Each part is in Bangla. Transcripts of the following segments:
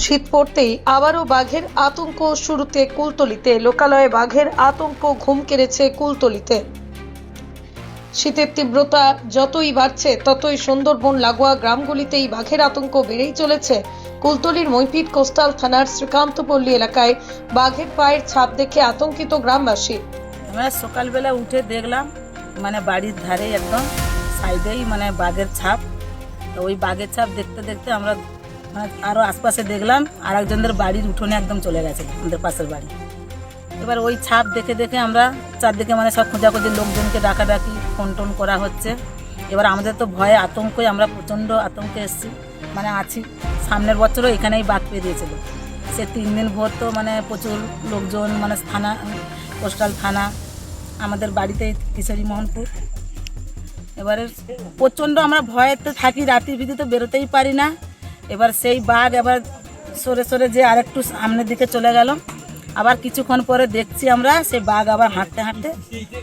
শীত পড়তেই আবারও বাঘের আতঙ্ক শুরুতে কুলতলিতে। লোকালয়ে বাঘের আতঙ্ক ঘুম কেড়েছে কুলতলিতে। শীতের তীব্রতা যতই বাড়ছে ততই সুন্দরবন লাগোয়া গ্রামগুলিতেই বাঘের আতঙ্ক বেড়েই চলেছে। কুলতলির মইপিট কোস্টাল থানার শ্রীকান্তপল্লী এলাকায় বাঘের পায়ের ছাপ দেখে আতঙ্কিত গ্রামবাসী। আমরা সকালবেলা উঠে দেখলাম মানে বাড়ির ধারে একদম সাইডেই মানে বাঘের ছাপ। তো ওই বাঘের ছাপ দেখতে দেখতে আমরা আরও আশপাশে দেখলাম আর একজনদের বাড়ির উঠোনে একদম চলে গেছে আমাদের পাশের বাড়ি। এবার ওই ছাপ দেখে দেখে আমরা চারদিকে মানে সব খোঁজাখুঁজি লোকজনকে ডাকাডাকি ফোন টোন করা হচ্ছে। এবার আমাদের তো ভয়ে আতঙ্কে আমরা প্রচণ্ড আতঙ্কে এসেছি মানে আছি। সামনের বছরও এখানেই বাঘ পেরিয়েছিল। সে 3 দিন ভোর তো মানে প্রচুর লোকজন মানে থানা কোস্টাল থানা আমাদের বাড়িতে কিশোরী মোহনপুর। এবারে প্রচণ্ড আমরা ভয়েতে থাকি, রাতের ভিতরে বেরোতেই পারি না। এবার সেই বাঘ এবার সরে সরে যে আরেকটু সামনের দিকে চলে গেল। আবার কিছুক্ষণ পরে দেখছি আমরা সেই বাঘ আবার হাঁটতে হাঁটতে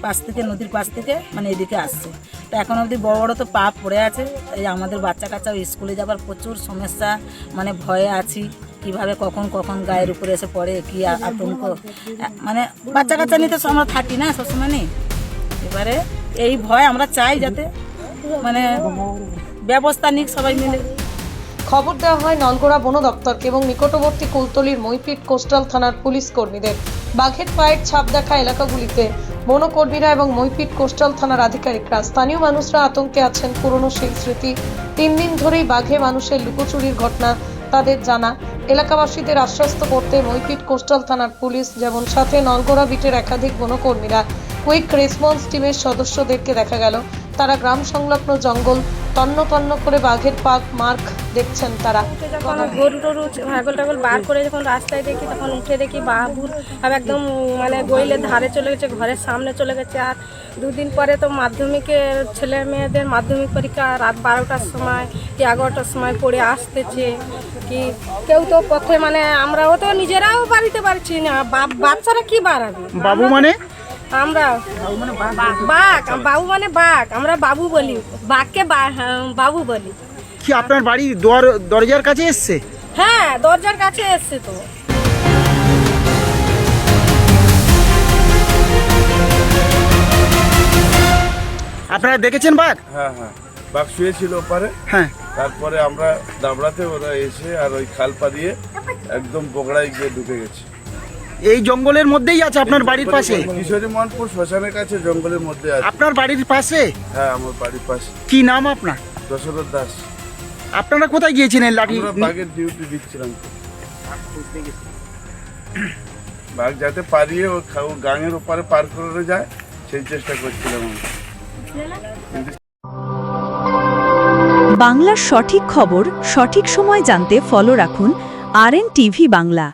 পাশ থেকে নদীর পাশ থেকে মানে এদিকে আসছে। তো এখন অবধি বড় বড় তো পা পড়ে আছে। এই আমাদের বাচ্চা কাচ্চাও স্কুলে যাবার প্রচুর সমস্যা, মানে ভয়ে আছি কিভাবে কখন কখন গায়ের উপরে এসে পড়ে কি আতঙ্ক। মানে বাচ্চা কাচ্চা নিতে আমরা থাকি না সবসময় নেই। এবারে এই ভয় আমরা চাই যাতে মানে ব্যবস্থা নিক সবাই মিলে। খবর দেওয়া হয় নলগোড়া বন দপ্তরকে এবং নিকটবর্তী কুলতলির মইপিট কোস্টাল থানার পুলিশ কর্মীদের। বাঘের পায়ের ছাপ দেখা এলাকাগুলিতে বনকর্মীরা এবং মইপিট কোস্টাল থানার আধিকারিকরা। স্থানীয় মানুষরা আতঙ্কে আছেন। পুরনো সেই স্মৃতি, 3 দিন ধরেই বাঘে মানুষের লুকোচুরির ঘটনা তাদের জানা। এলাকাবাসীদের আশ্বস্ত করতে মইপিট কোস্টাল থানার পুলিশ যেমন সাথে নলগোড়া বিটের একাধিক বনকর্মীরা কুইক রেসপন্স টিমের সদস্যদেরকে দেখা গেল তারা গ্রাম সংলগ্ন জঙ্গল তন্ন তন্ন করে বাঘের পাক মার্ক দেখছেন। তারা যখন গরু টরু ছাগল টাগল বার করে যখন রাস্তায় দেখি তখন উঠে দেখি বাবুর একদম মানে গইলের ধারে চলে গেছে, ঘরের সামনে চলে গেছে। আর 2 দিন পরে তো মাধ্যমিকের ছেলে মেয়েদের মাধ্যমিক পরীক্ষা রাত 12টার সময় কি 11টার সময় পড়ে আসতেছে কি কেউ তো পথে মানে আমরাও তো নিজেরাও বাড়িতে পারছি না, বাচ্চারা কি বাড়াবে। বাবু মানে আমরা বাঘ, বাবু মানে বাঘ, আমরা বাবু বলি, বাঘকে বাবু বলি। কি আপনার বাড়ি দরজার কাছে এসছে? হ্যাঁ, দরজার কাছে এসছে তো। আপনারা দেখেছেন বাঘ? হ্যাঁ হ্যাঁ, বাঘ শুয়েছিল ওপারে। হ্যাঁ, তারপরে আমরা দাবড়াতে ওরা এসে আর ওই খাল পাড়িয়ে একদম বগড়ায় গিয়ে ঢুকে গেছে। এই জঙ্গলের মধ্যেই আছে আপনার বাড়ির পাশে? কিশোরী মোহনপুর শ্মশানের কাছে জঙ্গলের মধ্যে আছে। আপনার বাড়ির পাশে? হ্যাঁ, আমার বাড়ির পাশে। কি নাম আপনার? দশরথ দাস। আপনারা কোথায় গিয়েছিলেন? লাঠি বাঘের ডিউটি দিচ্ছিলাম। বাঘ যাতে পারিয়ে ও গাঙের ওপারে পার করে যায় সেই চেষ্টা করছিলাম আমরা। বাংলার সঠিক খবর সঠিক সময় জানতে ফলো রাখুন RN TV বাংলা।